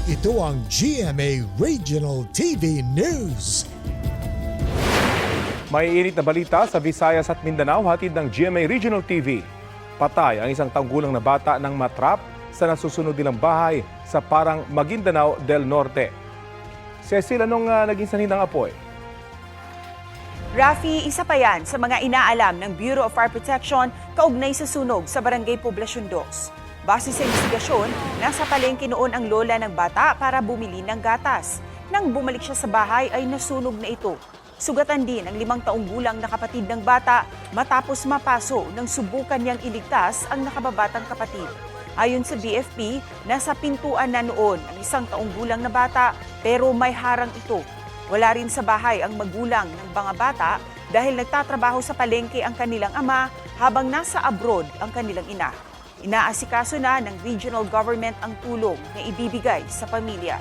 Ito ang GMA Regional TV News. May init na balita sa Visayas at Mindanao, hatid ng GMA Regional TV. Patay ang isang taong gulang na bata ng matrap sa nasusunod nilang bahay sa Parang Maguindanao del Norte. Cecil, anong naging sanhi ng apoy? Rafi, isa pa yan sa mga inaalam ng Bureau of Fire Protection kaugnay sa sunog sa Barangay Poblacion 2. Base sa investigasyon, nasa palengke noon ang lola ng bata para bumili ng gatas. Nang bumalik siya sa bahay ay nasunog na ito. Sugatan din ang 5 taong gulang na kapatid ng bata matapos mapaso nang subukan niyang iligtas ang nakababatang kapatid. Ayon sa BFP, nasa pintuan na noon ang 1 taong gulang na bata pero may harang ito. Wala rin sa bahay ang magulang ng mga bata dahil nagtatrabaho sa palengke ang kanilang ama habang nasa abroad ang kanilang ina. Inaasikaso na ng regional government ang tulong na ibibigay sa pamilya.